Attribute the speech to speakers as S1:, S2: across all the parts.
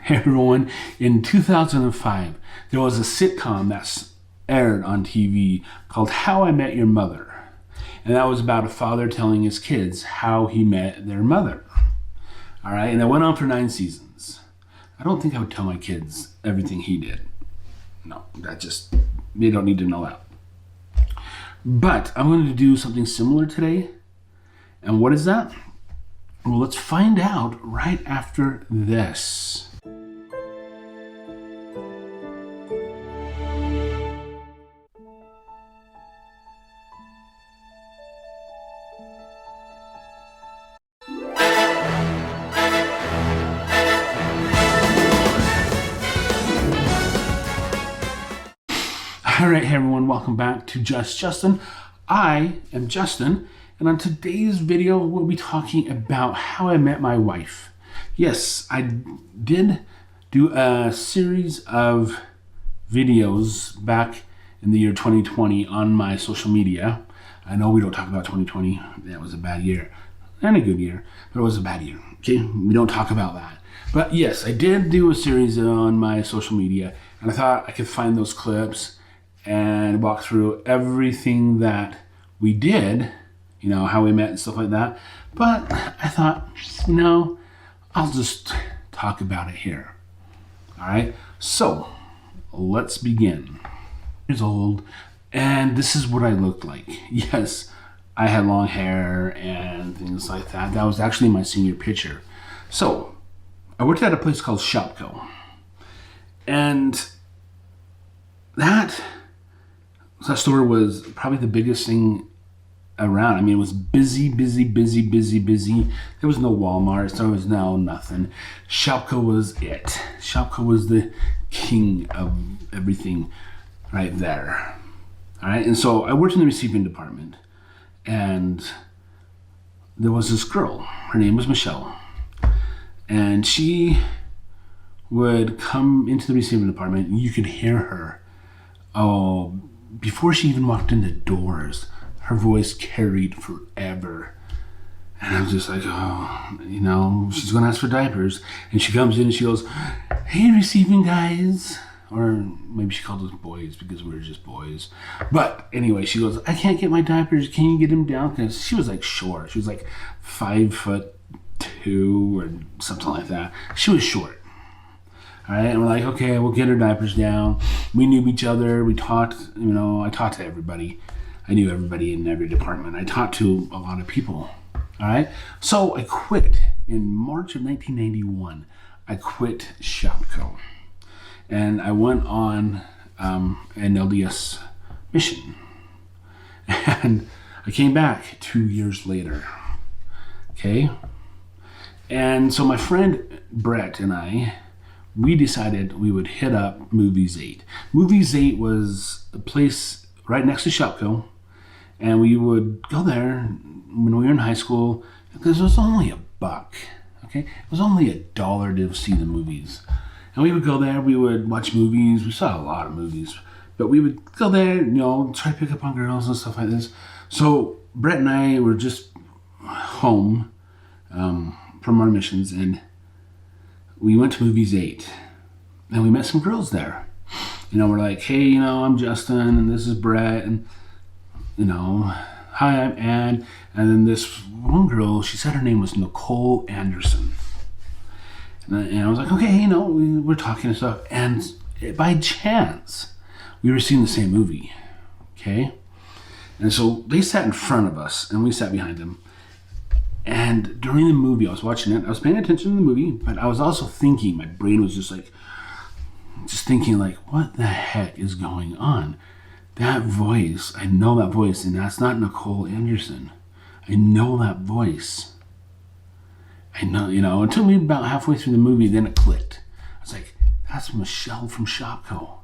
S1: Hey everyone, in 2005, there was a sitcom that's aired on TV called How I Met Your Mother. And that was about a father telling his kids how he met their mother. All right, and it went on for 9 seasons. I don't think I would tell my kids everything he did. No, they don't need to know that. But I'm going to do something similar today. And what is that? Well, let's find out right after this. All right, hey everyone, welcome back to Just Justin. I am Justin, and on today's video, we'll be talking about how I met my wife. Yes, I did do a series of videos back in the year 2020 on my social media. I know we don't talk about 2020. That was a bad year, and a good year, but it was a bad year, okay? We don't talk about that. But yes, I did do a series on my social media, and I thought I could find those clips and walk through everything that we did, you know, how we met and stuff like that. But I thought, no, I'll just talk about it here. All right, so let's begin. Years old, and this is what I looked like. Yes, I had long hair and things like that. That was actually my senior picture. So I worked at a place called Shopko, and that store was probably the biggest thing around. I mean, it was busy. There was no Walmart. There was no nothing. Shopko was it. Shopko was the king of everything right there. All right, and so I worked in the receiving department, and there was this girl. Her name was Michelle, and she would come into the receiving department, and you could hear her. Oh, before she even walked in the doors, her voice carried forever. And I was just like, oh, you know, she's going to ask for diapers. And she comes in and she goes, hey, receiving guys. Or maybe she called us boys because we were just boys. But anyway, she goes, I can't get my diapers. Can you get them down? Because she was like short. She was like 5'2" or something like that. She was short. All right, and we're like, okay, we'll get her diapers down. We knew each other. We talked, you know, I talked to everybody. I knew everybody in every department. I talked to a lot of people. All right, so I quit in March of 1991. I quit Shopko, and I went on an LDS mission. And I came back 2 years later. Okay, and so my friend Brett and I, we decided we would hit up Movies 8. Movies 8 was a place right next to Shopko, and we would go there when we were in high school because it was only $1. Okay, it was only $1 to see the movies, and we would go there. We would watch movies. We saw a lot of movies, but we would go there, you know, try to pick up on girls and stuff like this. So Brett and I were just home from our missions, and we went to Movies 8, and we met some girls there. You know, we're like, hey, you know, I'm Justin, and this is Brett, and, you know, hi, I'm Ann. And then this one girl, she said her name was Nicole Anderson. And I was like, okay, you know, we're talking and stuff. And by chance, we were seeing the same movie, okay? And so they sat in front of us, and we sat behind them. And during the movie, I was watching it, I was paying attention to the movie, but I was also thinking, my brain was just thinking like, what the heck is going on? That voice, I know that voice, and that's not Nicole Anderson. I know that voice. I know, you know, it took me about halfway through the movie, then it clicked. I was like, that's Michelle from Shopko.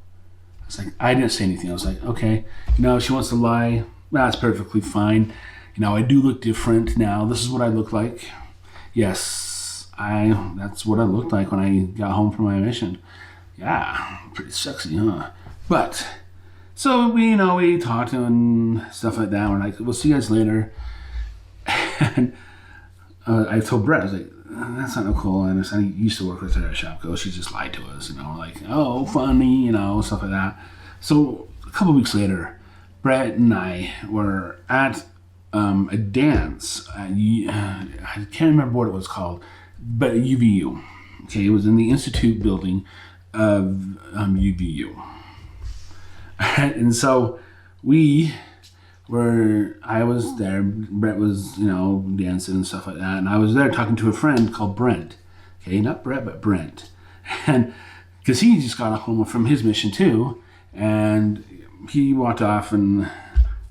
S1: I was like, I didn't say anything. I was like, okay, you know, if she wants to lie, that's perfectly fine. You know, I do look different now. This is what I look like. Yes, that's what I looked like when I got home from my mission. Yeah, pretty sexy, huh? But, so we talked and stuff like that. We're like, we'll see you guys later. And I told Brett, I was like, that's not Nicole Anderson. I used to work with her at Shopko. She just lied to us, like, oh, funny, stuff like that. So a couple weeks later, Brett and I were at a dance. I can't remember what it was called, but UVU. Okay, it was in the Institute building of UVU. And so I was there, Brett was, dancing and stuff like that, and I was there talking to a friend called Brent. Okay, not Brett, but Brent. And because he just got home from his mission too, and he walked off, and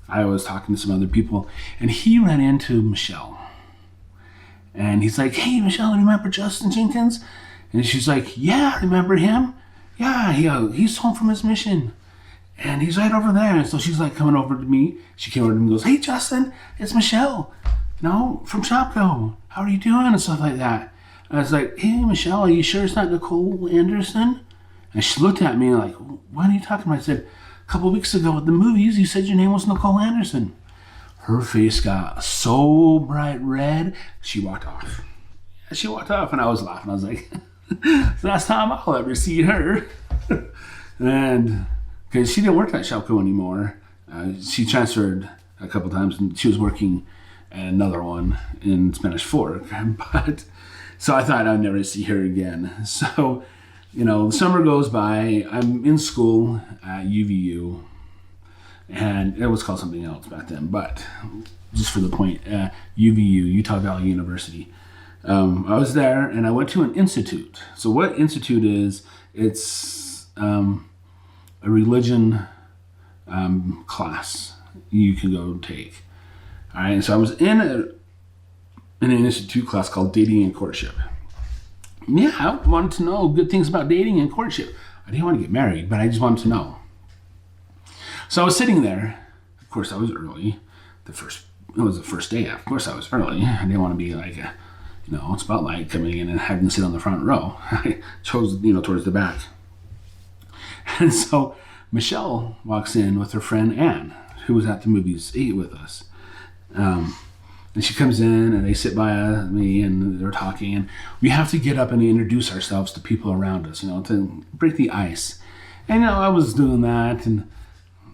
S1: I was talking to some other people, and he ran into Michelle. And he's like, hey, Michelle, you remember Justin Jenkins? And she's like, yeah, remember him? Yeah, he's home from his mission. And he's right over there. And so she's like coming over to me. She came over to me and goes, hey, Justin, it's Michelle, from Shopko. How are you doing? And stuff like that. And I was like, hey, Michelle, are you sure it's not Nicole Anderson? And she looked at me like, what are you talking about? I said, a couple of weeks ago at the movies, you said your name was Nicole Anderson. Her face got so bright red, she walked off. She walked off, and I was laughing. I was like, last time I'll ever see her. And because she didn't work at Shopko anymore. She transferred a couple times, and she was working at another one in Spanish Fork. But so I thought I'd never see her again. So, the summer goes by. I'm in school at UVU, and it was called something else back then. But just for the point, UVU, Utah Valley University. I was there, and I went to an institute. So what institute is? It's a religion class you can go take. All right, so I was in an institute class called Dating and Courtship. Yeah, I wanted to know good things about dating and courtship. I didn't want to get married, but I just wanted to know. So I was sitting there. Of course, I was early. It was the first day. Of course, I was early. I didn't want to be like spotlight coming in and having to sit on the front row. I chose, towards the back. And so Michelle walks in with her friend Anne, who was at the movies 8 with us. And she comes in, and they sit by me, and they're talking, and we have to get up and introduce ourselves to people around us, to break the ice. And I was doing that, and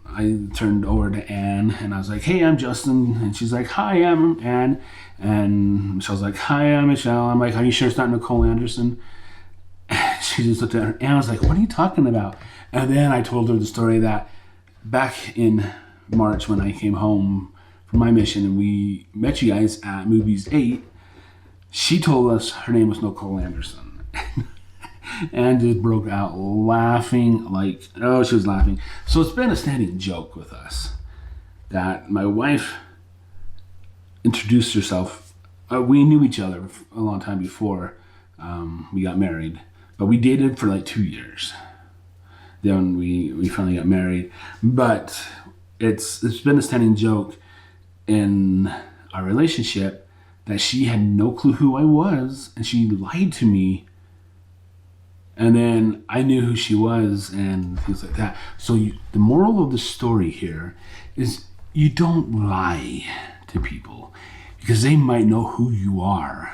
S1: I turned over to Anne, and I was like, hey, I'm Justin. And she's like, hi, I'm Anne. And Michelle's like, hi, I'm Michelle. I'm like, are you sure it's not Nicole Anderson? She just looked at her, and I was like, what are you talking about? And then I told her the story that back in March when I came home from my mission and we met you guys at Movies 8, she told us her name was Nicole Anderson. And just broke out laughing she was laughing. So it's been a standing joke with us that my wife introduced herself. We knew each other a long time before we got married, but we dated for 2 years. Then we finally got married. But it's been a standing joke in our relationship that she had no clue who I was, and she lied to me. And then I knew who she was and things like that. So the moral of the story here is you don't lie to people because they might know who you are.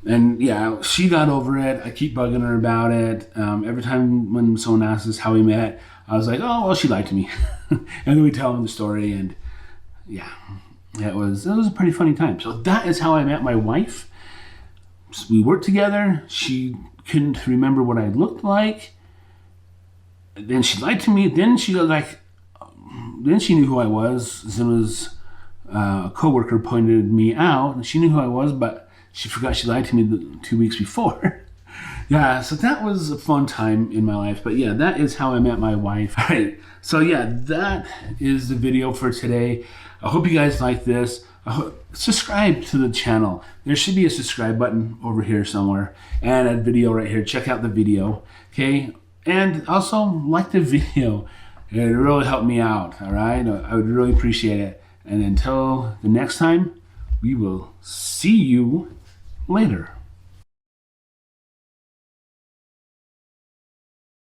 S1: And yeah, she got over it. I keep bugging her about it. Every time when someone asks us how we met, I was like, oh, well, she lied to me. And then we tell them the story, and yeah, it was a pretty funny time. So that is how I met my wife. We worked together. She couldn't remember what I looked like. Then she lied to me. Then she then she knew who I was. As soon as a coworker pointed me out, and she knew who I was, but she forgot she lied to me 2 weeks before. Yeah, so that was a fun time in my life. But yeah, that is how I met my wife. All right, so yeah, that is the video for today. I hope you guys like this. Subscribe to the channel. There should be a subscribe button over here somewhere and a video right here. Check out the video, okay? And also like the video. It really helped me out, all right? I would really appreciate it. And until the next time, we will see you later.